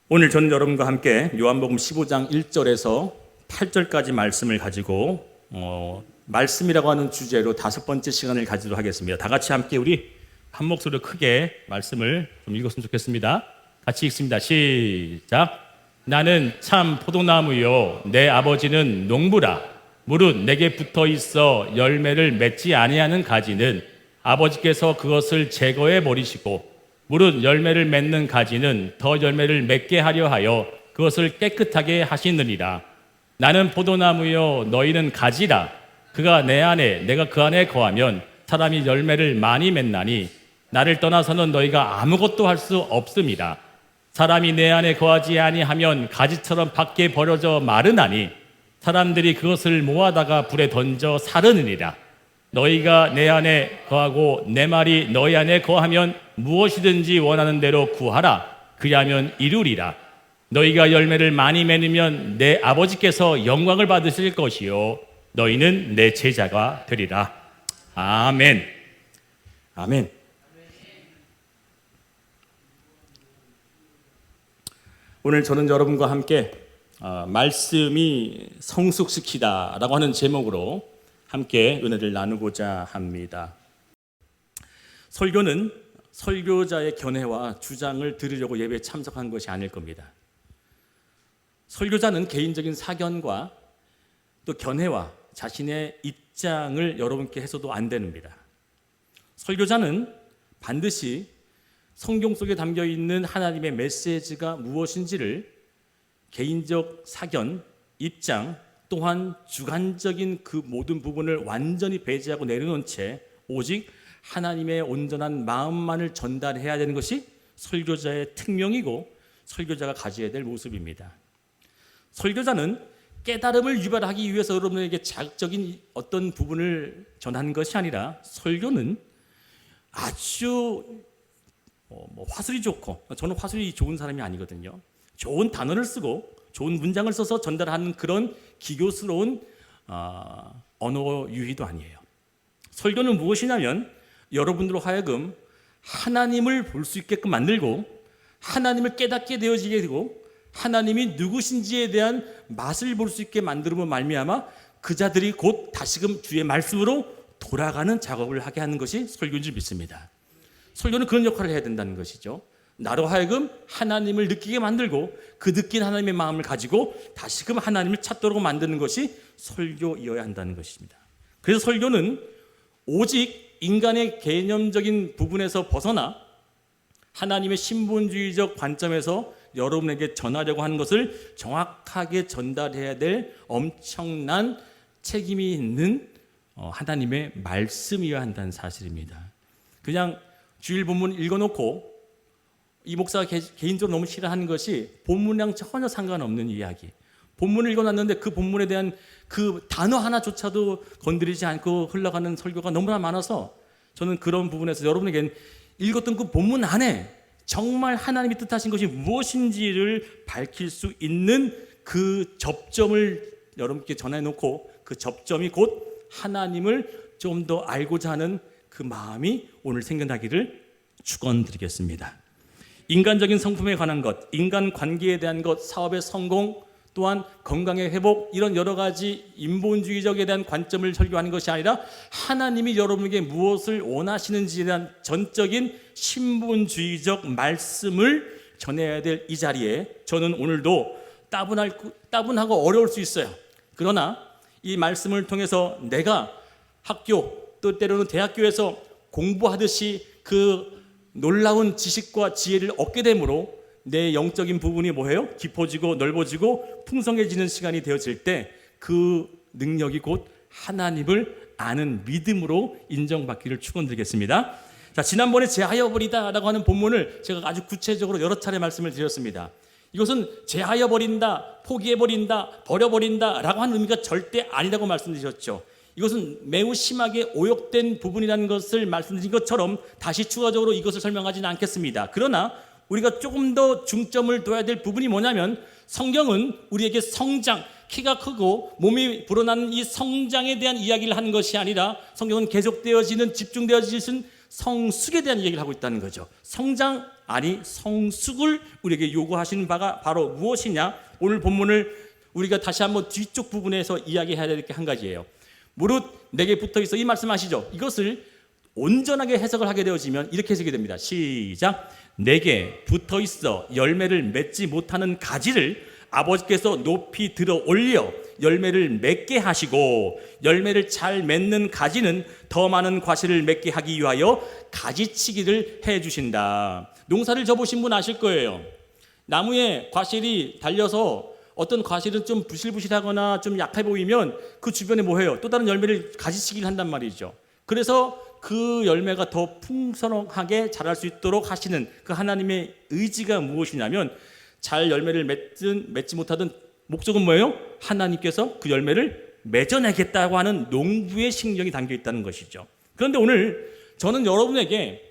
오늘 저는 여러분과 함께 요한복음 15장 1절에서 8절까지 말씀을 가지고 말씀이라고 하는 주제로 5번째 시간을 가지도록 하겠습니다. 다 같이 함께 우리 한 목소리로 크게 말씀을 좀 읽었으면 좋겠습니다. 같이 읽습니다. 시작. 나는 참 포도나무요 내 아버지는 농부라. 무릇 내게 붙어 있어 열매를 맺지 아니하는 가지는 아버지께서 그것을 제거해 버리시고 무릇 열매를 맺는 가지는 더 열매를 맺게 하려 하여 그것을 깨끗하게 하시느니라. 나는 포도나무요 너희는 가지라. 그가 내 안에 내가 그 안에 거하면 사람이 열매를 많이 맺나니 나를 떠나서는 너희가 아무것도 할 수 없음이라. 사람이 내 안에 거하지 아니하면 가지처럼 밖에 버려져 마르나니 사람들이 그것을 모아다가 불에 던져 사르느니라. 너희가 내 안에 거하고 내 말이 너희 안에 거하면 무엇이든지 원하는 대로 구하라. 그리하면 이루리라. 너희가 열매를 많이 맺으면 내 아버지께서 영광을 받으실 것이요 너희는 내 제자가 되리라. 아멘. 아멘. 오늘 저는 여러분과 함께 말씀이 성숙시키다라고 하는 제목으로 함께 은혜를 나누고자 합니다. 설교는 설교자의 견해와 주장을 들으려고 예배에 참석한 것이 아닐 겁니다. 설교자는 개인적인 사견과 또 견해와 자신의 입장을 여러분께 해서도 안 됩니다. 설교자는 반드시 성경 속에 담겨 있는 하나님의 메시지가 무엇인지를 개인적 사견, 입장, 또한 주관적인 그 모든 부분을 완전히 배제하고 내려놓은 채 오직 하나님의 온전한 마음만을 전달해야 되는 것이 설교자의 특명이고 설교자가 가져야 될 모습입니다. 설교자는 깨달음을 유발하기 위해서 여러분에게 자극적인 어떤 부분을 전하는 것이 아니라 설교는 아주 화술이 좋고, 저는 화술이 좋은 사람이 아니거든요. 좋은 단어를 쓰고 좋은 문장을 써서 전달하는 그런 기교스러운 언어 유희도 아니에요. 설교는 무엇이냐면 여러분들로 하여금 하나님을 볼 수 있게끔 만들고 하나님을 깨닫게 되어지게 되고 하나님이 누구신지에 대한 맛을 볼 수 있게 만들면 말미암아 그 자들이 곧 다시금 주의 말씀으로 돌아가는 작업을 하게 하는 것이 설교인 줄 믿습니다. 설교는 그런 역할을 해야 된다는 것이죠. 나로 하여금 하나님을 느끼게 만들고 그 느낀 하나님의 마음을 가지고 다시금 하나님을 찾도록 만드는 것이 설교이어야 한다는 것입니다. 그래서 설교는 오직 인간의 개념적인 부분에서 벗어나 하나님의 신본주의적 관점에서 여러분에게 전하려고 하는 것을 정확하게 전달해야 될 엄청난 책임이 있는 하나님의 말씀이어야 한다는 사실입니다. 그냥 주일 본문 읽어놓고 이 목사가 개인적으로 너무 싫어하는 것이 본문이랑 전혀 상관없는 이야기. 본문을 읽어놨는데 그 본문에 대한 그 단어 하나조차도 건드리지 않고 흘러가는 설교가 너무나 많아서 저는 그런 부분에서 여러분에게 읽었던 그 본문 안에 정말 하나님이 뜻하신 것이 무엇인지를 밝힐 수 있는 그 접점을 여러분께 전해놓고 그 접점이 곧 하나님을 좀 더 알고자 하는 그 마음이 오늘 생겨나기를 축원드리겠습니다. 인간적인 성품에 관한 것, 인간 관계에 대한 것, 사업의 성공, 또한 건강의 회복, 이런 여러 가지 인본주의적에 대한 관점을 설교하는 것이 아니라 하나님이 여러분에게 무엇을 원하시는지에 대한 전적인 신본주의적 말씀을 전해야 될 이 자리에 저는 오늘도 따분하고 어려울 수 있어요. 그러나 이 말씀을 통해서 내가 학교, 또 때로는 대학교에서 공부하듯이 그 놀라운 지식과 지혜를 얻게 되므로 내 영적인 부분이 뭐예요? 깊어지고 넓어지고 풍성해지는 시간이 되어질 때 그 능력이 곧 하나님을 아는 믿음으로 인정받기를 축원드리겠습니다. 자, 지난번에 제하여 버리다라고 하는 본문을 제가 아주 구체적으로 여러 차례 말씀을 드렸습니다. 이것은 제하여 버린다, 포기해 버린다, 버려버린다 라고 하는 의미가 절대 아니라고 말씀드렸죠. 이것은 매우 심하게 오역된 부분이라는 것을 말씀드린 것처럼 다시 추가적으로 이것을 설명하지는 않겠습니다. 그러나 우리가 조금 더 중점을 둬야 될 부분이 뭐냐면 성경은 우리에게 성장, 키가 크고 몸이 불어나는 이 성장에 대한 이야기를 하는 것이 아니라 성경은 계속되어지는 집중되어지는 성숙에 대한 얘기를 하고 있다는 거죠. 성장 아니 성숙을 우리에게 요구하시는 바가 바로 무엇이냐? 오늘 본문을 우리가 다시 한번 뒤쪽 부분에서 이야기해야 될 게 한 가지예요. 무릇 내게 붙어 있어, 이 말씀 아시죠? 이것을 온전하게 해석을 하게 되어지면 이렇게 해석이 됩니다. 시작. 내게 붙어 있어 열매를 맺지 못하는 가지를 아버지께서 높이 들어 올려 열매를 맺게 하시고, 열매를 잘 맺는 가지는 더 많은 과실을 맺게 하기 위하여 가지치기를 해주신다. 농사를 져보신 분 아실 거예요. 나무에 과실이 달려서 어떤 과실은 좀 부실부실하거나 좀 약해 보이면 그 주변에 뭐 해요? 또 다른 열매를 가지치기를 한단 말이죠. 그래서 그 열매가 더 풍성하게 자랄 수 있도록 하시는 그 하나님의 의지가 무엇이냐면, 잘 열매를 맺지 못하던 목적은 뭐예요? 하나님께서 그 열매를 맺어내겠다고 하는 농부의 신경이 담겨 있다는 것이죠. 그런데 오늘 저는 여러분에게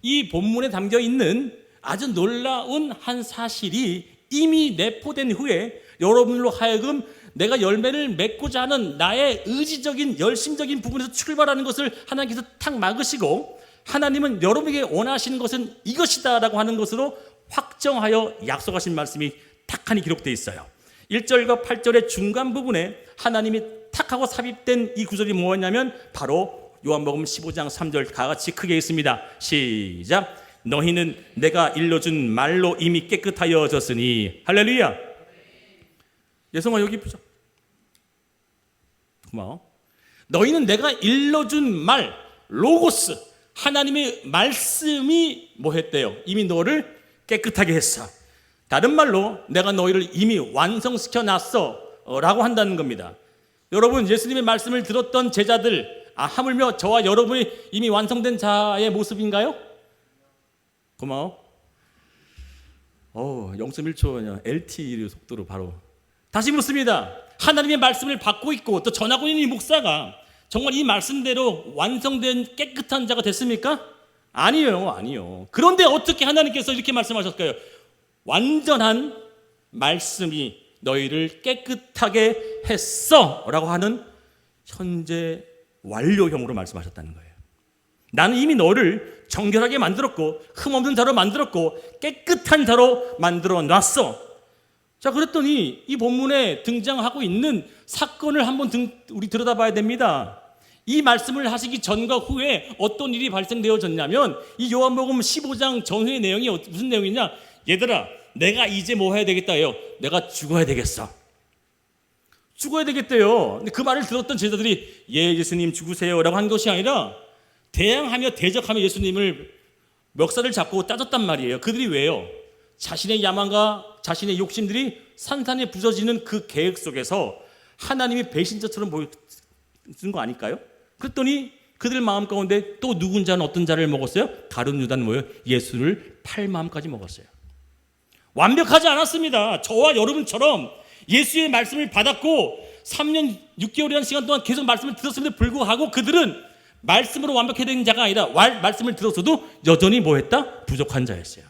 이 본문에 담겨 있는 아주 놀라운 한 사실이 이미 내포된 후에 여러분으로 하여금 내가 열매를 맺고자 하는 나의 의지적인 열심적인 부분에서 출발하는 것을 하나님께서 탁 막으시고, 하나님은 여러분에게 원하시는 것은 이것이다라고 하는 것으로 확정하여 약속하신 말씀이 탁하니 기록되어 있어요. 1절과 8절의 중간 부분에 하나님이 탁하고 삽입된 이 구절이 뭐였냐면 바로 요한복음 15장 3절 다 같이 크게 읽습니다. 시작. 너희는 내가 일러준 말로 이미 깨끗하여졌으니. 할렐루야. 예성아 여기 보자. 고마워. 너희는 내가 일러준 말, 로고스, 하나님의 말씀이 뭐 했대요? 이미 너를 깨끗하게 했어. 다른 말로 내가 너희를 이미 완성시켜 놨어 라고 한다는 겁니다. 여러분, 예수님의 말씀을 들었던 제자들, 하물며 저와 여러분이 이미 완성된 자의 모습인가요? 고마워. 0.1초 LTE 속도로 바로 다시 묻습니다. 하나님의 말씀을 받고 있고 또 전하고 있는 이 목사가 정말 이 말씀대로 완성된 깨끗한 자가 됐습니까? 아니요. 그런데 어떻게 하나님께서 이렇게 말씀하셨을까요? 완전한 말씀이 너희를 깨끗하게 했어 라고 하는 현재 완료형으로 말씀하셨다는 거예요. 나는 이미 너를 정결하게 만들었고 흠없는 자로 만들었고 깨끗한 자로 만들어 놨어. 자, 그랬더니 이 본문에 등장하고 있는 사건을 한번 우리 들여다봐야 됩니다. 이 말씀을 하시기 전과 후에 어떤 일이 발생되어졌냐면, 이 요한복음 15장 전후의 내용이 무슨 내용이냐? 얘들아, 내가 이제 뭐 해야 되겠다요? 내가 죽어야 되겠어. 죽어야 되겠대요. 근데 그 말을 들었던 제자들이 예수님 죽으세요 라고 한 것이 아니라 대항하며 대적하며 예수님을 멱살을 잡고 따졌단 말이에요. 그들이 왜요? 자신의 야망과 자신의 욕심들이 산산에 부서지는 그 계획 속에서 하나님이 배신자처럼 보이는 거 아닐까요? 그랬더니 그들 마음 가운데 또 누군 자는 어떤 자를 먹었어요? 다른 유다는 뭐예요? 예수를 팔 마음까지 먹었어요. 완벽하지 않았습니다. 저와 여러분처럼 예수의 말씀을 받았고 3년 6개월이라는 시간 동안 계속 말씀을 들었음에도 불구하고 그들은 말씀으로 완벽해야 되는 자가 아니라 말씀을 들었어도 여전히 뭐 했다? 부족한 자였어요.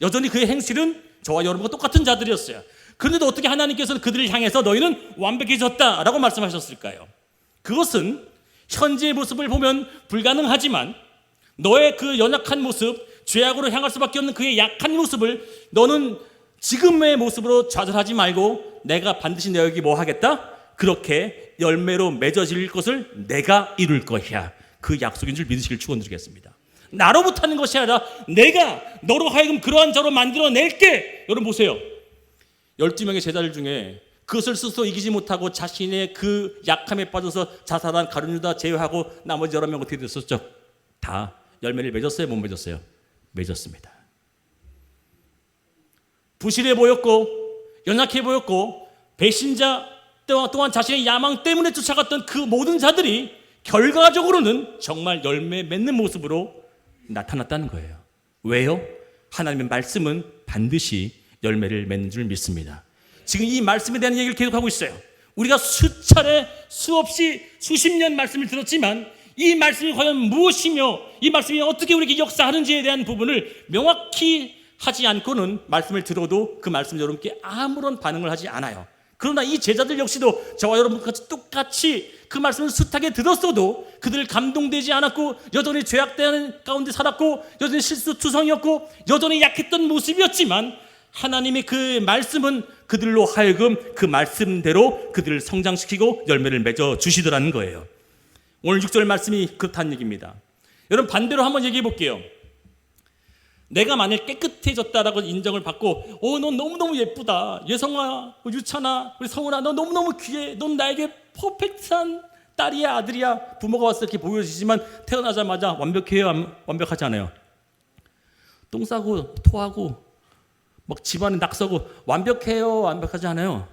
여전히 그의 행실은 저와 여러분과 똑같은 자들이었어요. 그런데도 어떻게 하나님께서는 그들을 향해서 너희는 완벽해졌다라고 말씀하셨을까요? 그것은 현재의 모습을 보면 불가능하지만 너의 그 연약한 모습, 죄악으로 향할 수밖에 없는 그의 약한 모습을 너는 지금의 모습으로 좌절하지 말고 내가 반드시 너에게 뭐 하겠다? 그렇게 열매로 맺어질 것을 내가 이룰 것이야. 그 약속인 줄 믿으시길 축원드리겠습니다. 나로부터 하는 것이 아니라 내가 너로 하여금 그러한 자로 만들어낼게. 여러분 보세요. 12명의 제자들 중에 그것을 스스로 이기지 못하고 자신의 그 약함에 빠져서 자살한 가룟 유다 제외하고 나머지 11명 어떻게 됐었죠? 다 열매를 맺었어요? 못 맺었어요? 맺었습니다. 부실해 보였고 연약해 보였고 배신자 또한 자신의 야망 때문에 쫓아갔던 그 모든 자들이 결과적으로는 정말 열매 맺는 모습으로 나타났다는 거예요. 왜요? 하나님의 말씀은 반드시 열매를 맺는 줄 믿습니다. 지금 이 말씀에 대한 얘기를 계속하고 있어요. 우리가 수차례 수없이 수십 년 말씀을 들었지만 이 말씀이 과연 무엇이며 이 말씀이 어떻게 우리에게 역사하는지에 대한 부분을 명확히 하지 않고는 말씀을 들어도 그 말씀 여러분께 아무런 반응을 하지 않아요. 그러나 이 제자들 역시도 저와 여러분같이 똑같이 그 말씀을 숱하게 들었어도 그들 감동되지 않았고 여전히 죄악된 가운데 살았고 여전히 실수투성이었고 여전히 약했던 모습이었지만 하나님의 그 말씀은 그들로 하여금 그 말씀대로 그들을 성장시키고 열매를 맺어 주시더라는 거예요. 오늘 6절 말씀이 그렇다는 얘기입니다. 여러분 반대로 한번 얘기해 볼게요. 내가 만약 깨끗해졌다라고 인정을 받고 너 너무너무 예쁘다, 예성아, 유찬아, 우리 성훈아, 너 너무너무 귀해, 넌 나에게 퍼펙트한 딸이야, 아들이야, 부모가 와서 이렇게 보여주시지만 태어나자마자 완벽해요, 완벽하지 않아요? 똥 싸고 토하고 막 집안에 낙서고 완벽해요, 완벽하지 않아요?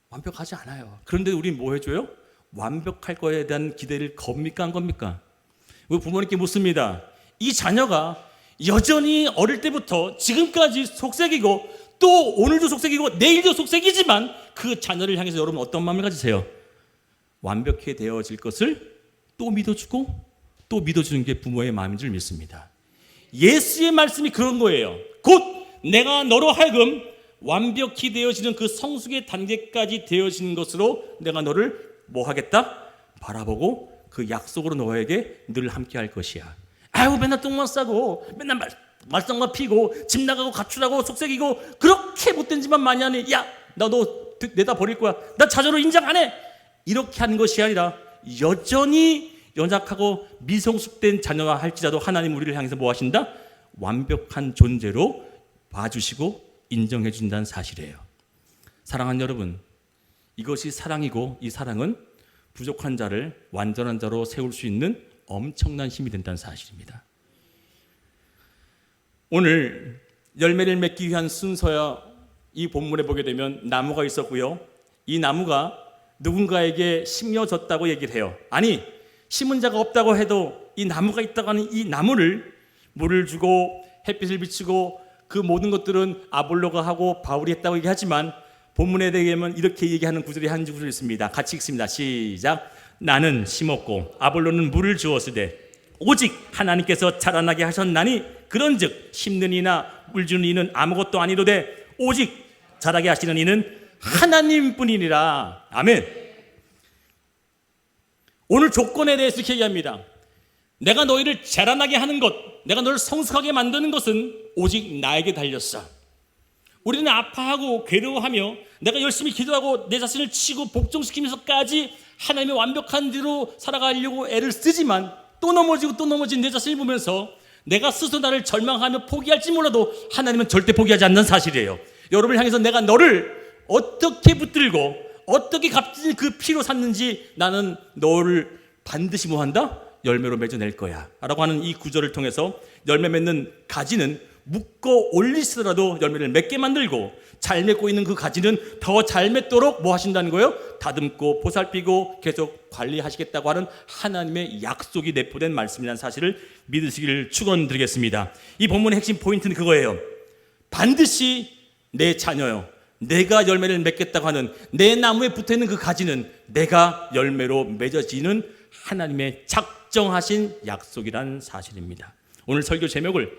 완벽하지 않아요. 그런데 우린 뭐 해줘요? 완벽할 거에 대한 기대를 겁니까 안 겁니까? 우리 부모님께 묻습니다. 이 자녀가 여전히 어릴 때부터 지금까지 속색이고 또 오늘도 속색이고 내일도 속색이지만 그 자녀를 향해서 여러분 어떤 마음을 가지세요? 완벽히 되어질 것을 또 믿어주고 또 믿어주는 게 부모의 마음인 줄 믿습니다. 예수의 말씀이 그런 거예요. 곧 내가 너로 하여금 완벽히 되어지는 그 성숙의 단계까지 되어지는 것으로 내가 너를 뭐 하겠다? 바라보고 그 약속으로 너에게 늘 함께 할 것이야. 아유 맨날 똥만 싸고 맨날 말썽만 피고 집 나가고 가출하고 속색이고 그렇게 못된 짓만 많이 하니 야 나 너 내다 버릴 거야, 나 자녀로 인정 안 해, 이렇게 하는 것이 아니라 여전히 연약하고 미성숙된 자녀가 할지라도 하나님 우리를 향해서 뭐 하신다? 완벽한 존재로 봐주시고 인정해 준다는 사실이에요. 사랑하는 여러분, 이것이 사랑이고 이 사랑은 부족한 자를 완전한 자로 세울 수 있는 엄청난 힘이 된다는 사실입니다. 오늘 열매를 맺기 위한 순서야 이 본문에 보게 되면 나무가 있었고요. 이 나무가 누군가에게 심겨졌다고 얘기를 해요. 아니 심은 자가 없다고 해도 이 나무가 있다고 하는 이 나무를 물을 주고 햇빛을 비추고 그 모든 것들은 아볼로가 하고 바울이 했다고 얘기하지만 본문에 대하면 이렇게 얘기하는 구절이 한 구절 있습니다. 같이 읽습니다. 시작. 나는 심었고 아볼로는 물을 주었으되 오직 하나님께서 자라나게 하셨나니 그런즉 심는 이나 물 주는 이는 아무것도 아니로되 오직 자라게 하시는 이는 하나님뿐이니라. 아멘. 오늘 조건에 대해서 이렇게 얘기합니다. 내가 너희를 자라나게 하는 것, 내가 너를 성숙하게 만드는 것은 오직 나에게 달렸어. 우리는 아파하고 괴로워하며 내가 열심히 기도하고 내 자신을 치고 복종시키면서까지 하나님의 완벽한 대로 살아가려고 애를 쓰지만 또 넘어지고 또 넘어진 내 자신을 보면서 내가 스스로 나를 절망하며 포기할지 몰라도 하나님은 절대 포기하지 않는 사실이에요. 여러분을 향해서 내가 너를 어떻게 붙들고 어떻게 값진 그 피로 샀는지 나는 너를 반드시 뭐한다? 열매로 맺어낼 거야 라고 하는 이 구절을 통해서 열매 맺는 가지는 묶어 올리시더라도 열매를 맺게 만들고 잘 맺고 있는 그 가지는 더 잘 맺도록 뭐 하신다는 거예요? 다듬고 보살피고 계속 관리하시겠다고 하는 하나님의 약속이 내포된 말씀이라는 사실을 믿으시기를 축원드리겠습니다. 이 본문의 핵심 포인트는 그거예요. 반드시 내 자녀요, 내가 열매를 맺겠다고 하는 내 나무에 붙어있는 그 가지는 내가 열매로 맺어지는 하나님의 작정하신 약속이라는 사실입니다. 오늘 설교 제목을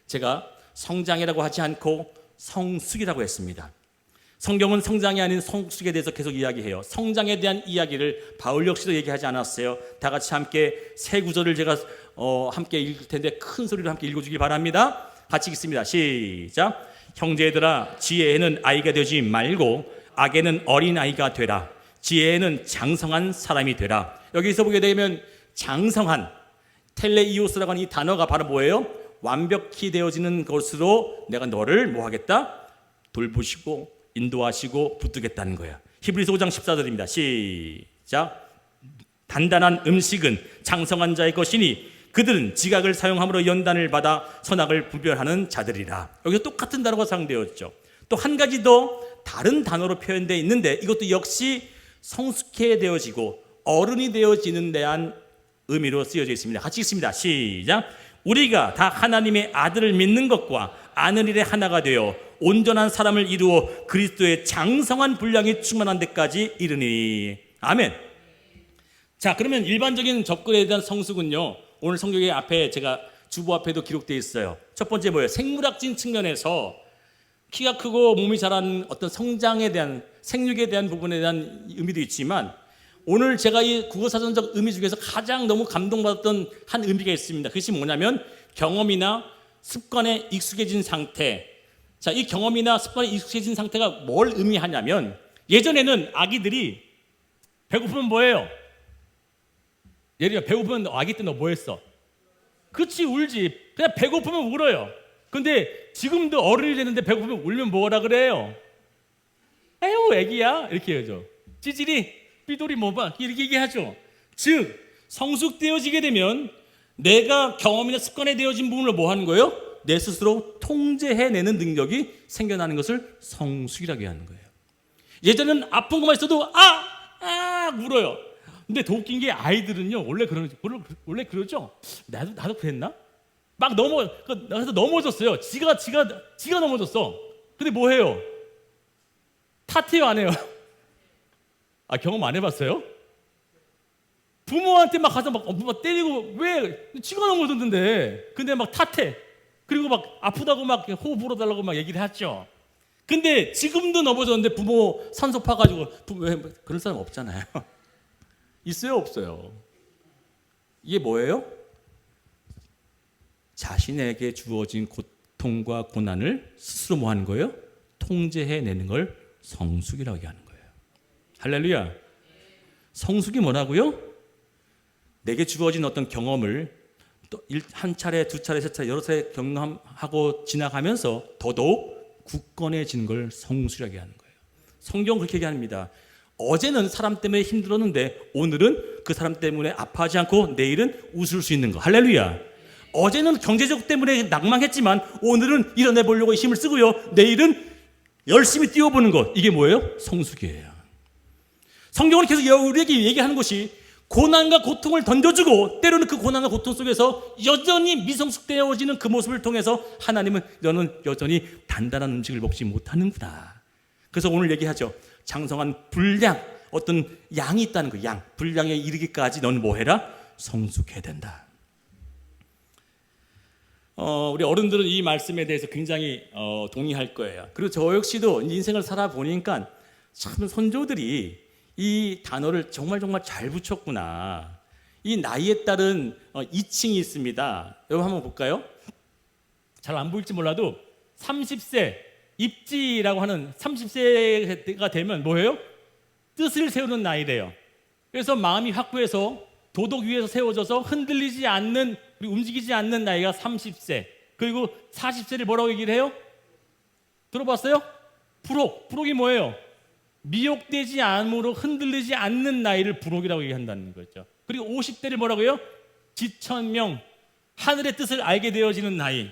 제가 성장이라고 하지 않고 성숙이라고 했습니다. 성경은 성장이 아닌 성숙에 대해서 계속 이야기해요. 성장에 대한 이야기를 바울 역시도 얘기하지 않았어요. 다 같이 함께 세 구절을 제가 함께 읽을 텐데 큰 소리로 함께 읽어주길 바랍니다. 같이 읽습니다. 시작. 형제들아, 지혜에는 아이가 되지 말고 악에는 어린아이가 되라. 지혜에는 장성한 사람이 되라. 여기서 보게 되면 장성한, 텔레이오스라고 하는 이 단어가 바로 뭐예요? 완벽히 되어지는 것으로 내가 너를 뭐 하겠다? 돌보시고 인도하시고 붙들겠다는 거야. 히브리서 5장 14절입니다. 시작. 단단한 음식은 장성한 자의 것이니 그들은 지각을 사용함으로 연단을 받아 선악을 분별하는 자들이라. 여기서 똑같은 단어가 사용되었죠. 또 한 가지 더 다른 단어로 표현되어 있는데 이것도 역시 성숙해 되어지고 어른이 되어지는 대한 의미로 쓰여져 있습니다. 같이 읽습니다. 시작. 우리가 다 하나님의 아들을 믿는 것과 아는 일에 하나가 되어 온전한 사람을 이루어 그리스도의 장성한 분량이 충만한 데까지 이르니. 아멘. 자, 그러면 일반적인 접근에 대한 성숙은요, 오늘 성경의 앞에 제가 주보 앞에도 기록되어 있어요. 첫 번째 뭐예요? 생물학적인 측면에서 키가 크고 몸이 자라는 어떤 성장에 대한, 생육에 대한 부분에 대한 의미도 있지만, 오늘 제가 이 국어사전적 의미 중에서 가장 너무 감동받았던 한 의미가 있습니다. 그것이 뭐냐면 경험이나 습관에 익숙해진 상태. 자, 이 경험이나 습관에 익숙해진 상태가 뭘 의미하냐면, 예전에는 아기들이 배고프면 뭐예요? 예를 들어 배고프면 아기 때 너 뭐 했어? 그치, 울지. 그냥 배고프면 울어요. 근데 지금도 어른이 됐는데 배고프면 울면 뭐라 그래요? 에휴 애기야 이렇게 해야죠. 찌질이 삐돌이 뭐봐 이렇게 얘기하죠. 즉 성숙되어지게 되면 내가 경험이나 습관에 되어진 부분을 뭐 하는 거예요? 내 스스로 통제해내는 능력이 생겨나는 것을 성숙이라고 하는 거예요. 예전에는 아픈 것만 있어도 울어요. 근데 더 웃긴 게 아이들은요 원래 그러죠. 나도 그랬나? 막 그래서 넘어졌어요. 지가 넘어졌어. 근데 뭐 해요? 탓해요, 안 해요? 경험 안 해봤어요? 부모한테 막 가서 막 때리고, 왜? 지가 넘어졌는데. 근데 막 탓해. 그리고 막 아프다고 막 호흡 불어달라고 막 얘기를 하죠. 근데 지금도 넘어졌는데 부모 산소 파가지고, 왜 그런 사람 없잖아요. 있어요, 없어요? 이게 뭐예요? 자신에게 주어진 고통과 고난을 스스로 뭐 하는 거예요? 통제해내는 걸 성숙이라고 하는 거예요. 할렐루야. 성숙이 뭐라고요? 내게 주어진 어떤 경험을 또 한 차례, 두 차례, 세 차례, 여러 차례 경험하고 지나가면서 더더욱 굳건해지는 걸 성숙이라고 하는 거예요. 성경은 그렇게 얘기합니다. 어제는 사람 때문에 힘들었는데 오늘은 그 사람 때문에 아파하지 않고 내일은 웃을 수 있는 거. 할렐루야. 어제는 경제적 때문에 낭망했지만 오늘은 이뤄내 보려고 힘을 쓰고요. 내일은 열심히 뛰어보는 것. 이게 뭐예요? 성숙이에요. 성경은 계속 우리에게 얘기하는 것이 고난과 고통을 던져주고 때로는 그 고난과 고통 속에서 여전히 미성숙되어지는 그 모습을 통해서 하나님은 너는 여전히 단단한 음식을 먹지 못하는구나. 그래서 오늘 얘기하죠. 장성한 분량, 어떤 양이 있다는 거. 양, 분량에 이르기까지 너는 뭐 해라? 성숙해야 된다. 우리 어른들은 이 말씀에 대해서 굉장히 동의할 거예요. 그리고 저 역시도 인생을 살아보니까 참 선조들이 이 단어를 정말 잘 붙였구나. 이 나이에 따른 이칭이 있습니다. 여러분 한번 볼까요? 잘 안 보일지 몰라도 30세 입지라고 하는 30세가 되면 뭐예요? 뜻을 세우는 나이래요. 그래서 마음이 확고해서 도덕 위에서 세워져서 흔들리지 않는, 움직이지 않는 나이가 30세. 그리고 40세를 뭐라고 얘기를 해요? 들어봤어요? 불혹이 뭐예요? 미혹되지 않으므로 흔들리지 않는 나이를 불혹이라고 얘기한다는 거죠. 그리고 50대를 뭐라고 해요? 지천명, 하늘의 뜻을 알게 되어지는 나이.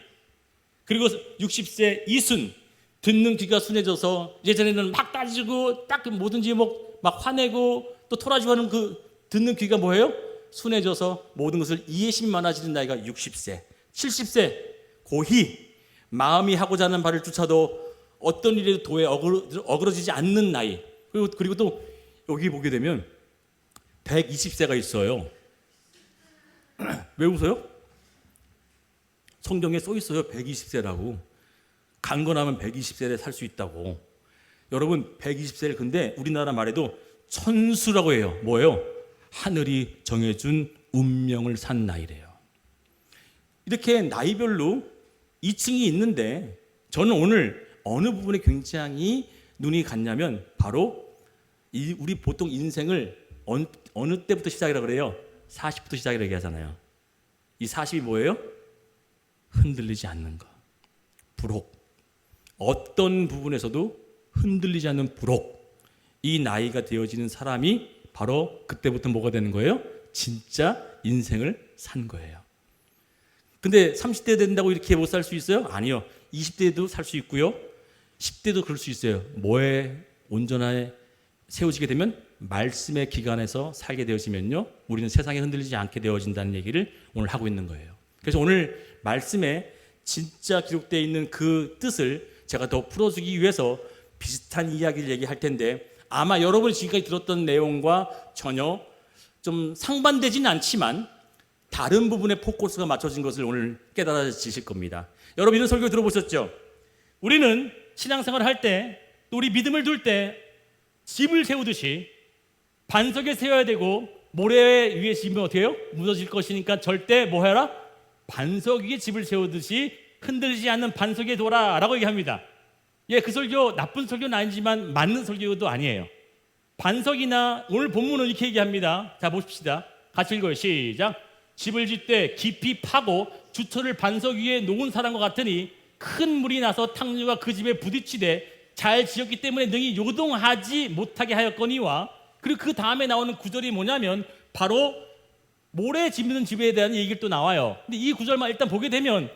그리고 60세 이순, 듣는 귀가 순해져서 예전에는 막 따지고 딱 뭐든지 막 화내고 또 토라지고 하는 그 듣는 귀가 뭐예요? 순해져서 모든 것을 이해심이 많아지는 나이가 60세. 70세 고희, 마음이 하고자 하는 바를 쫓아도 어떤 일에도 도에 어그러지지 않는 나이. 그리고 또 여기 보게 되면 120세가 있어요. 왜 웃어요? 성경에 써 있어요. 120세라고. 강건하면 120세에 살 수 있다고. 여러분 120세를 근데 우리나라 말에도 천수라고 해요. 뭐예요? 하늘이 정해준 운명을 산 나이래요. 이렇게 나이별로 이층이 있는데 저는 오늘 어느 부분에 굉장히 눈이 갔냐면 바로 우리 보통 인생을 어느 때부터 시작이라고 그래요? 40부터 시작이라고 얘기하잖아요. 이 40이 뭐예요? 흔들리지 않는 거. 불혹. 어떤 부분에서도 흔들리지 않는 불혹. 이 나이가 되어지는 사람이 바로 그때부터 뭐가 되는 거예요? 진짜 인생을 산 거예요. 근데 30대 된다고 이렇게 못 살 수 있어요? 아니요. 20대도 살 수 있고요. 10대도 그럴 수 있어요. 뭐에 온전하게 세워지게 되면 말씀의 기간에서 살게 되어지면요. 우리는 세상에 흔들리지 않게 되어진다는 얘기를 오늘 하고 있는 거예요. 그래서 오늘 말씀에 진짜 기록되어 있는 그 뜻을 제가 더 풀어주기 위해서 비슷한 이야기를 얘기할 텐데 아마 여러분이 지금까지 들었던 내용과 전혀 좀 상반되지는 않지만 다른 부분에 포커스가 맞춰진 것을 오늘 깨달아지실 겁니다. 여러분 이런 설교 들어보셨죠? 우리는 신앙생활을 할 때, 또 우리 믿음을 둘 때 집을 세우듯이 반석에 세워야 되고, 모래 위에 집으면 어떻게 해요? 무너질 것이니까 절대 뭐 해라? 반석 위에 집을 세우듯이 흔들리지 않는 반석에 둬라 라고 얘기합니다. 예, 그 설교 나쁜 설교는 아니지만 맞는 설교도 아니에요. 반석이나 오늘 본문은 이렇게 얘기합니다. 자, 보십시다. 같이 읽어요. 시작. 집을 짓되 깊이 파고 주처를 반석 위에 놓은 사람과 같으니 큰 물이 나서 탕류가 그 집에 부딪히되 잘 지었기 때문에 능히 요동하지 못하게 하였거니와, 그리고 그 다음에 나오는 구절이 뭐냐면 바로 모래 짓는 집에 대한 얘기를 또 나와요. 근데 이 구절만 일단 보게 되면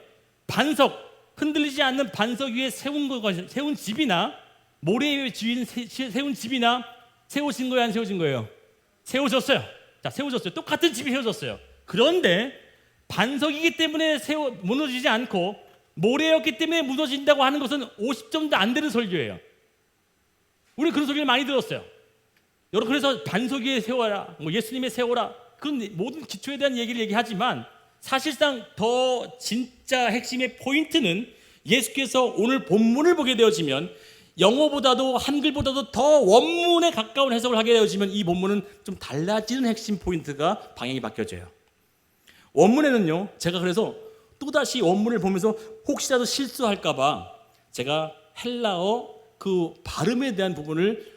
반석, 흔들리지 않는 반석 위에 세운 집이나 모래 위에 세운 집이나 세워진 거예요, 안 세워진 거예요? 세워졌어요. 자, 세워졌어요. 똑같은 집이 세워졌어요. 그런데 반석이기 때문에 무너지지 않고 모래였기 때문에 무너진다고 하는 것은 50점도 안 되는 설교예요. 우리 그런 소리를 많이 들었어요. 여러분, 그래서 반석 위에 세워라, 뭐 예수님의 세워라, 그런 모든 기초에 대한 얘기를 얘기하지만 사실상 더 진짜 핵심의 포인트는 예수께서 오늘 본문을 보게 되어지면 영어보다도 한글보다도 더 원문에 가까운 해석을 하게 되어지면 이 본문은 좀 달라지는 핵심 포인트가 방향이 바뀌어져요. 원문에는요, 제가 그래서 또다시 원문을 보면서 혹시라도 실수할까봐 제가 헬라어 그 발음에 대한 부분을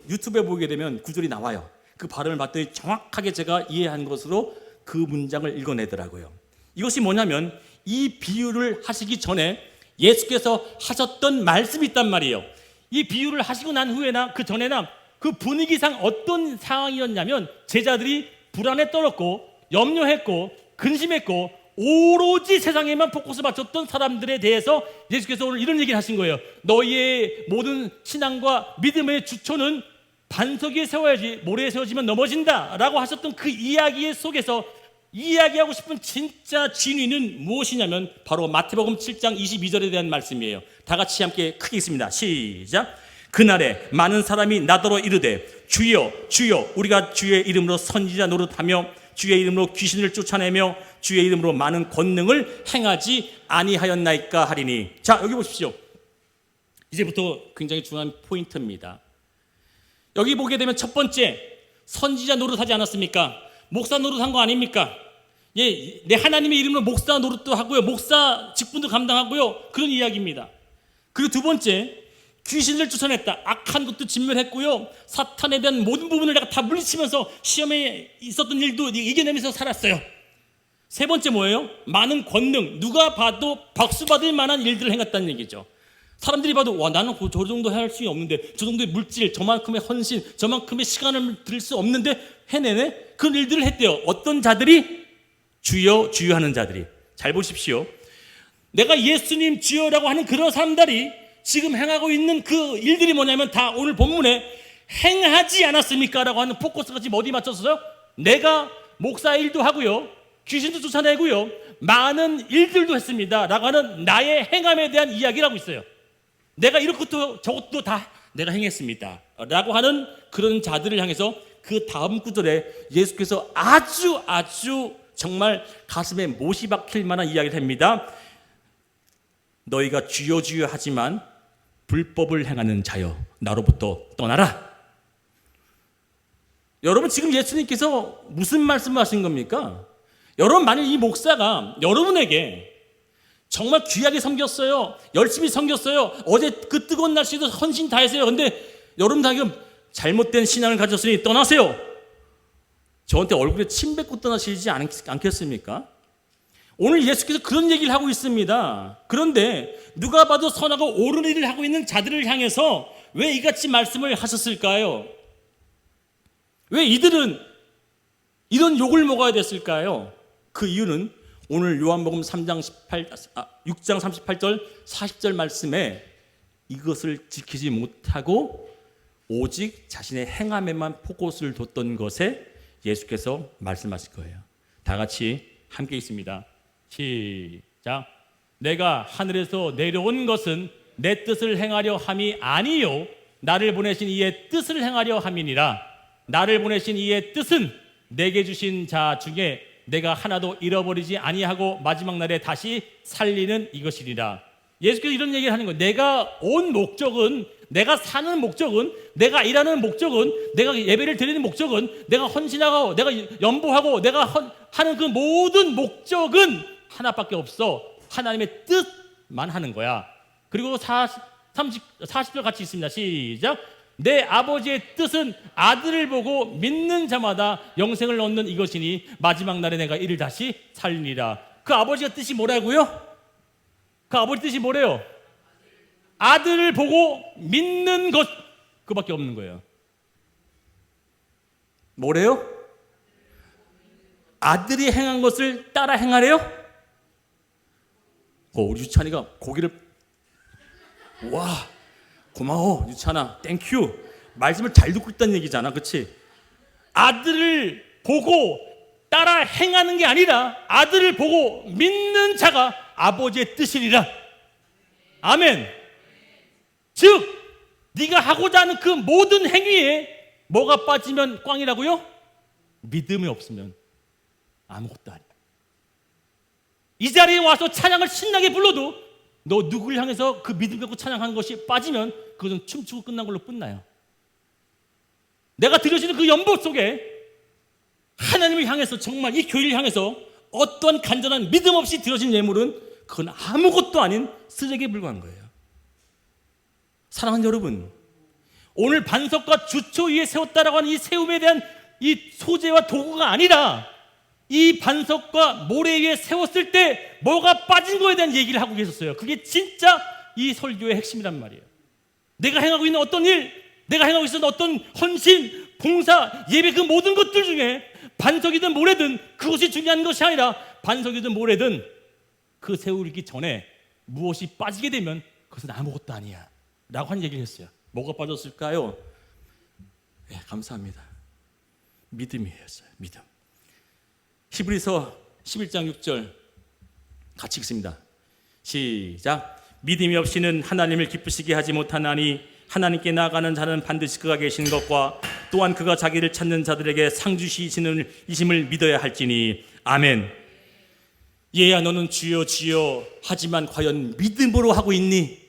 유튜브에 보게 되면 구절이 나와요. 그 발음을 봤더니 정확하게 제가 이해한 것으로 그 문장을 읽어내더라고요. 이것이 뭐냐면 이 비유를 하시기 전에 예수께서 하셨던 말씀이 있단 말이에요. 이 비유를 하시고 난 후에나 그 전에나 그 분위기상 어떤 상황이었냐면 제자들이 불안에 떨었고 염려했고 근심했고 오로지 세상에만 포커스 맞췄던 사람들에 대해서 예수께서 오늘 이런 얘기를 하신 거예요. 너희의 모든 신앙과 믿음의 주초는 반석 위에 세워야지 모래에 세워지면 넘어진다 라고 하셨던 그 이야기 속에서 이야기하고 싶은 진짜 진위는 무엇이냐면 바로 마태복음 7장 22절에 대한 말씀이에요. 다 같이 함께 크게 읽습니다. 시작. 그날에 많은 사람이 나더러 이르되 주여 주여 우리가 주의 이름으로 선지자 노릇하며 주의 이름으로 귀신을 쫓아내며 주의 이름으로 많은 권능을 행하지 아니하였나이까 하리니. 자, 여기 보십시오. 이제부터 굉장히 중요한 포인트입니다. 여기 보게 되면 첫 번째, 선지자 노릇하지 않았습니까? 목사 노릇한 거 아닙니까? 예, 내 하나님의 이름으로 목사 노릇도 하고요, 목사 직분도 감당하고요, 그런 이야기입니다. 그리고 두 번째, 귀신을 쫓아냈다. 악한 것도 진멸했고요, 사탄에 대한 모든 부분을 내가 다 물리치면서 시험에 있었던 일도 이겨내면서 살았어요. 세 번째 뭐예요? 많은 권능, 누가 봐도 박수 받을 만한 일들을 행했다는 얘기죠. 사람들이 봐도 와, 나는 저 정도 할 수 없는데, 저 정도의 물질, 저만큼의 헌신, 저만큼의 시간을 들일 수 없는데 해내네? 그런 일들을 했대요. 어떤 자들이? 주여 주여 하는 자들이. 잘 보십시오. 내가 예수님 주여라고 하는 그런 사람들이 지금 행하고 있는 그 일들이 뭐냐면 다 오늘 본문에 행하지 않았습니까? 라고 하는 포커스가 지금 어디 맞췄어요? 내가 목사 일도 하고요, 귀신도 쫓아내고요, 많은 일들도 했습니다 라고 하는 나의 행함에 대한 이야기를 하고 있어요. 내가 이렇것도 저것도 다 내가 행했습니다 라고 하는 그런 자들을 향해서 그 다음 구절에 예수께서 아주 정말 가슴에 못이 박힐 만한 이야기를 합니다. 너희가 주여 주여 하지만 불법을 행하는 자여 나로부터 떠나라. 여러분, 지금 예수님께서 무슨 말씀을 하신 겁니까? 여러분, 만약 이 목사가 여러분에게 정말 귀하게 섬겼어요, 열심히 섬겼어요, 어제 그 뜨거운 날씨도 헌신 다 했어요, 근데 여러분 다 지금 잘못된 신앙을 가졌으니 떠나세요, 저한테 얼굴에 침 뱉고 떠나시지 않겠습니까? 오늘 예수께서 그런 얘기를 하고 있습니다. 그런데 누가 봐도 선하고 옳은 일을 하고 있는 자들을 향해서 왜 이같이 말씀을 하셨을까요? 왜 이들은 이런 욕을 먹어야 됐을까요? 그 이유는 오늘 요한복음 6장 38절 40절 말씀에 이것을 지키지 못하고 오직 자신의 행함에만 포커스를 뒀던 것에 예수께서 말씀하실 거예요. 다 같이 함께 있습니다. 시작. 내가 하늘에서 내려온 것은 내 뜻을 행하려 함이 아니요 나를 보내신 이의 뜻을 행하려 함이니라. 나를 보내신 이의 뜻은 내게 주신 자 중에 내가 하나도 잃어버리지 아니하고 마지막 날에 다시 살리는 이것이리라. 예수께서 이런 얘기를 하는 거예요. 내가 온 목적은, 내가 사는 목적은, 내가 일하는 목적은, 내가 예배를 드리는 목적은, 내가 헌신하고, 내가 연보하고, 내가 하는 그 모든 목적은 하나밖에 없어. 하나님의 뜻만 하는 거야. 그리고 40절 같이 있습니다. 시작. 내 아버지의 뜻은 아들을 보고 믿는 자마다 영생을 얻는 이것이니 마지막 날에 내가 이를 다시 살리니라. 그 아버지의 뜻이 뭐라고요? 그 아버지 뜻이 뭐래요? 아들을 보고 믿는 것, 그밖에 없는 거예요. 뭐래요? 아들이 행한 것을 따라 행하래요? 우리 유찬이가 고기를, 와, 고마워 유찬아, 땡큐. 말씀을 잘 듣고 있다는 얘기잖아, 그렇지? 아들을 보고 따라 행하는 게 아니라 아들을 보고 믿는 자가 아버지의 뜻이리라. 아멘. 즉 네가 하고자 하는 그 모든 행위에 뭐가 빠지면 꽝이라고요? 믿음이 없으면 아무것도 아니야. 이 자리에 와서 찬양을 신나게 불러도 너 누구를 향해서 그 믿음 갖고 찬양하는 것이 빠지면 그것은 춤추고 끝난 걸로 끝나요. 내가 드려지는 그 연보 속에 하나님을 향해서, 정말 이 교회를 향해서 어떠한 간절한 믿음 없이 드려진 예물은 그건 아무것도 아닌 쓰레기에 불과한 거예요. 사랑하는 여러분, 오늘 반석과 주초 위에 세웠다라고 하는 이 세움에 대한 이 소재와 도구가 아니라 이 반석과 모래 위에 세웠을 때 뭐가 빠진 거에 대한 얘기를 하고 계셨어요. 그게 진짜 이 설교의 핵심이란 말이에요. 내가 행하고 있는 어떤 일, 내가 행하고 있는 어떤 헌신, 봉사, 예배, 그 모든 것들 중에 반석이든 모래든 그것이 중요한 것이 아니라 반석이든 모래든 그 세우기 전에 무엇이 빠지게 되면 그것은 아무것도 아니야 라고 한 얘기를 했어요. 뭐가 빠졌을까요? 네, 감사합니다. 믿음이었어요. 믿음. 히브리서 11장 6절 같이 읽습니다. 시작. 믿음이 없이는 하나님을 기쁘시게 하지 못하나니 하나님께 나아가는 자는 반드시 그가 계신 것과 또한 그가 자기를 찾는 자들에게 상 주시는 이심을 믿어야 할지니. 아멘. 얘야 너는 주여 주여 하지만 과연 믿음으로 하고 있니?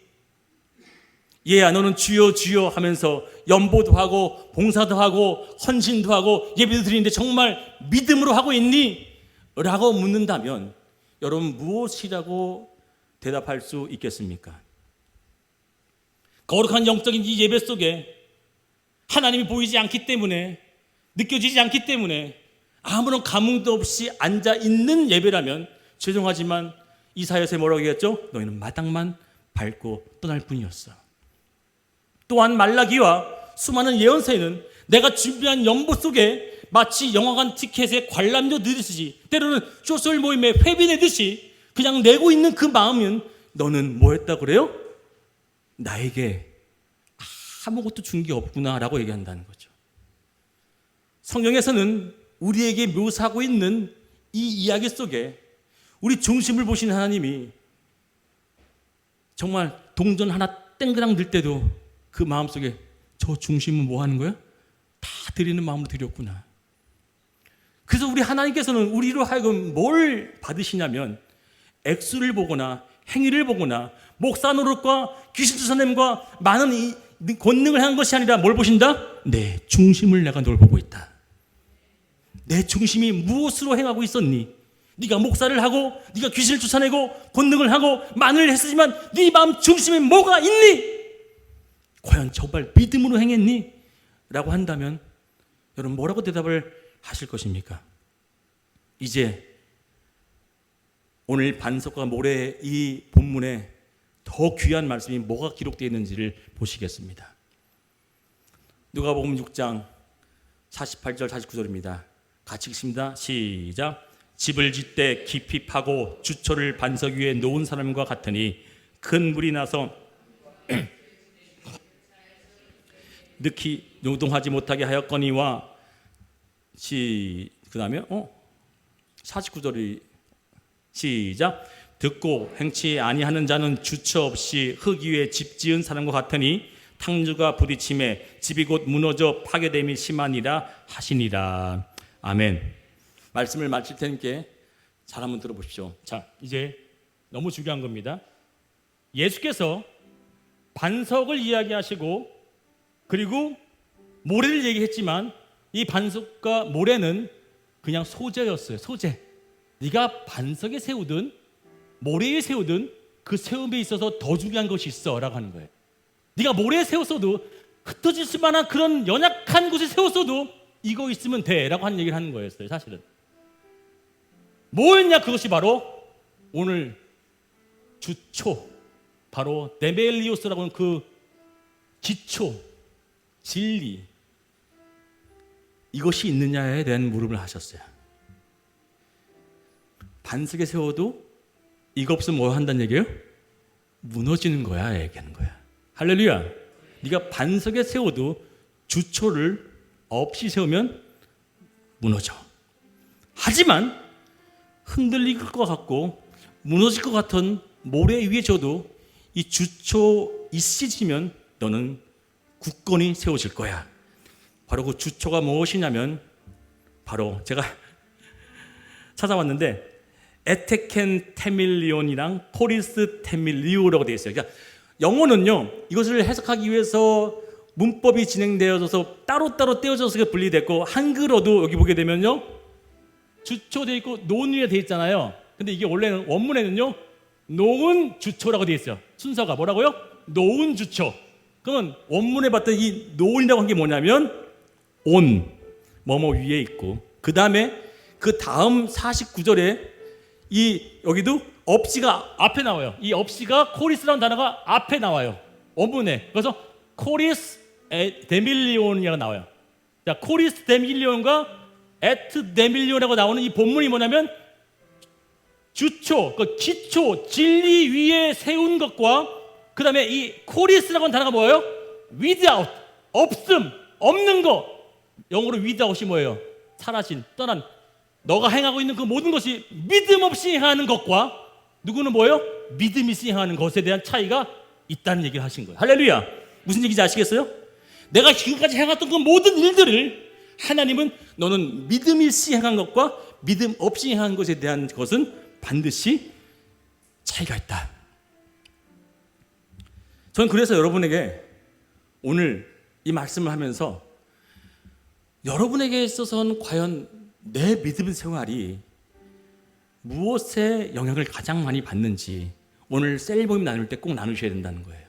얘야 너는 주여 주여 하면서 연보도 하고 봉사도 하고 헌신도 하고 예배도 드리는데 정말 믿음으로 하고 있니? 라고 묻는다면 여러분 무엇이라고 대답할 수 있겠습니까? 거룩한 영적인 이 예배 속에 하나님이 보이지 않기 때문에, 느껴지지 않기 때문에 아무런 감흥도 없이 앉아있는 예배라면 죄송하지만 이사야서에 뭐라고 얘기했죠? 너희는 마당만 밟고 떠날 뿐이었어. 또한 말라기와 수많은 예언서에는 내가 준비한 연보 속에 마치 영화관 티켓에 관람료 넣듯이, 때로는 쇼설 모임에 회비 내듯이 그냥 내고 있는 그 마음은 너는 뭐 했다 그래요? 나에게 아무것도 준 게 없구나 라고 얘기한다는 거죠. 성경에서는 우리에게 묘사하고 있는 이 이야기 속에 우리 중심을 보신 하나님이 정말 동전 하나 땡그랑 넣을 때도 그 마음속에 저 중심은 뭐 하는 거야? 다 드리는 마음으로 드렸구나. 그래서 우리 하나님께서는 우리로 하여금 뭘 받으시냐면 액수를 보거나 행위를 보거나 목사 노릇과 귀신 쫓아냄과 많은 이 권능을 한 것이 아니라 뭘 보신다? 내 중심을 내가 널 보고 있다. 내 중심이 무엇으로 행하고 있었니? 네가 목사를 하고 네가 귀신을 쫓아내고 권능을 하고 많은 일을 했지만 네 마음 중심에 뭐가 있니? 과연 정말 믿음으로 행했니? 라고 한다면 여러분 뭐라고 대답을 하실 것입니까? 이제 오늘 반석과 모래의 이 본문에 더 귀한 말씀이 뭐가 기록되어 있는지를 보시겠습니다. 누가복음 6장 48절 49절입니다. 같이 읽습니다. 시작. 집을 짓되 깊이 파고 주초를 반석 위에 놓은 사람과 같으니 큰 물이 나서 늑히 노동하지 못하게 하였거니와. 그 다음에 49절이 시작. 듣고 행치 아니하는 자는 주처 없이 흙 위에 집 지은 사람과 같으니 탕주가 부딪힘에 집이 곧 무너져 파괴됨이 심하니라 하시니라. 아멘. 말씀을 마칠 테니까 잘 한번 들어보십시오. 자, 이제 너무 중요한 겁니다. 예수께서 반석을 이야기하시고 그리고 모래를 얘기했지만 이 반석과 모래는 그냥 소재였어요. 소재. 네가 반석에 세우든 모래에 세우든 그 세움에 있어서 더 중요한 것이 있어 라고 하는 거예요. 네가 모래에 세웠어도 흩어질 만한 그런 연약한 곳에 세웠어도 이거 있으면 돼 라고 하는 얘기를 하는 거였어요. 사실은 뭐였냐? 그것이 바로 오늘 주초, 바로 데멜리오스라고 하는 그 기초, 진리, 이것이 있느냐에 대한 물음을 하셨어요. 반석에 세워도 이거 없으면 뭐 한다는 얘기예요? 무너지는 거야 얘기하는 거야. 할렐루야. 네가 반석에 세워도 주초를 없이 세우면 무너져. 하지만 흔들릴 것 같고 무너질 것 같은 모래 위에 져도 이 주초 있으시면 너는 굳건히 세워질 거야. 바로 그 주초가 무엇이냐면 바로 제가 찾아왔는데 에테켄 테밀리온이랑 코리스 테밀리오라고 되어 있어요. 그러니까 영어는요, 이것을 해석하기 위해서 문법이 진행되어져서 따로따로 떼어져서 분리됐고, 한글어도 여기 보게 되면요, 주초 되어 있고 노은 위에 되어 있잖아요. 근데 이게 원래는 원문에는요, 노은 주초라고 되어 있어요. 순서가 뭐라고요? 노은 주초. 그러면 원문에 봤던 이 노은이라고 한 게 뭐냐면 온, 뭐뭐 위에 있고, 그 다음에 그 다음 49절에 이 여기도 업시가 앞에 나와요. 이 업시가 코리스라는 단어가 앞에 나와요. 원문에. 그래서 코리스 데밀리온이라고 나와요. 자, 코리스 데밀리온과 에트 데밀리온이라고 나오는 이 본문이 뭐냐면 주초, 그 기초, 진리 위에 세운 것과 그 다음에 이 코리스라고 하는 단어가 뭐예요? without, 없음, 없는 거. 영어로 without이 뭐예요? 사라진, 떠난. 너가 행하고 있는 그 모든 것이 믿음 없이 행하는 것과 누구는 뭐예요? 믿음이 있이 행하는 것에 대한 차이가 있다는 얘기를 하신 거예요. 할렐루야. 무슨 얘기인지 아시겠어요? 내가 지금까지 행했던 그 모든 일들을 하나님은 너는 믿음이 있이 행한 것과 믿음 없이 행한 것에 대한 것은 반드시 차이가 있다. 저는 그래서 여러분에게 오늘 이 말씀을 하면서 여러분에게 있어서는 과연 내 믿음 생활이 무엇에 영향을 가장 많이 받는지 오늘 셀 모임 나눌 때 꼭 나누셔야 된다는 거예요.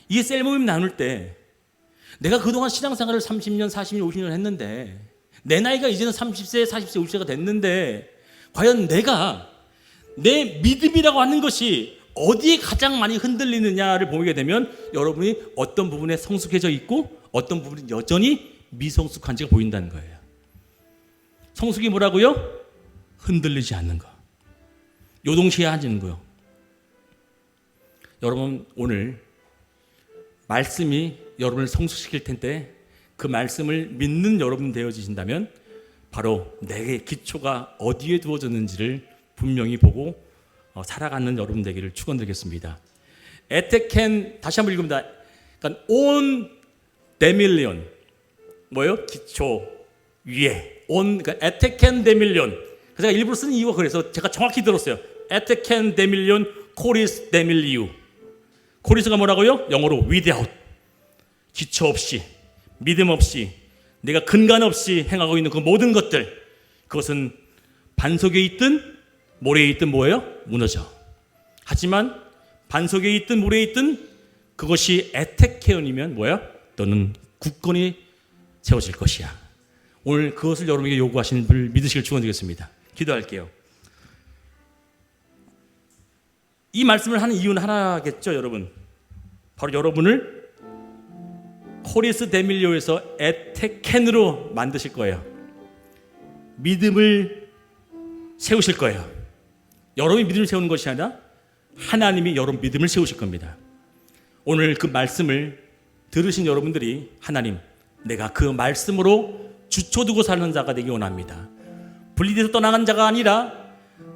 이 셀 모임 나눌 때 내가 그동안 신앙생활을 30년, 40년, 50년 했는데 내 나이가 이제는 30세, 40세, 50세가 됐는데 과연 내가 내 믿음이라고 하는 것이 어디에 가장 많이 흔들리느냐를 보게 되면 여러분이 어떤 부분에 성숙해져 있고 어떤 부분이 여전히 미성숙한지가 보인다는 거예요. 성숙이 뭐라고요? 흔들리지 않는 거. 요동치하지는 거요. 여러분 오늘 말씀이 여러분을 성숙시킬 텐데 그 말씀을 믿는 여러분 되어지신다면 바로 내게 기초가 어디에 두어졌는지를 분명히 보고 살아가는 여러분 되기를 축원드리겠습니다. 에테켄 다시 한번 읽습니다. 그러니까 온 데밀리온 뭐예요? 기초 위에 온 그러니까 에테켄 데밀리온. 제가 일부러 쓴 이유가 그래서 제가 정확히 들었어요. 에테켄 데밀리온 코리스 데밀리우. 코리스가 뭐라고요? 영어로 without. 기초 없이 믿음 없이 내가 근간 없이 행하고 있는 그 모든 것들 그것은 반석에 있든 모래에 있든 뭐예요? 무너져. 하지만 반석에 있든 모래에 있든 그것이 에테케온이면 뭐야? 너는 굳건히 세워질 것이야. 오늘 그것을 여러분에게 요구하시는 분을 믿으시길 축원드리겠습니다. 기도할게요. 이 말씀을 하는 이유는 하나겠죠, 여러분. 바로 여러분을 코리스 데밀리오에서 에테켄으로 만드실 거예요. 믿음을 세우실 거예요. 여러분이 믿음을 세우는 것이 아니라 하나님이 여러분 믿음을 세우실 겁니다. 오늘 그 말씀을 들으신 여러분들이 하나님, 내가 그 말씀으로 주초두고 사는 자가 되기 원합니다. 분리돼서 떠나간 자가 아니라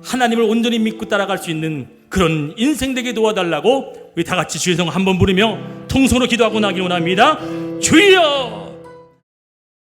하나님을 온전히 믿고 따라갈 수 있는 그런 인생 되게 도와달라고 우리 다 같이 주의 성 한번 부르며 통성으로 기도하고 나길 원합니다. 주여!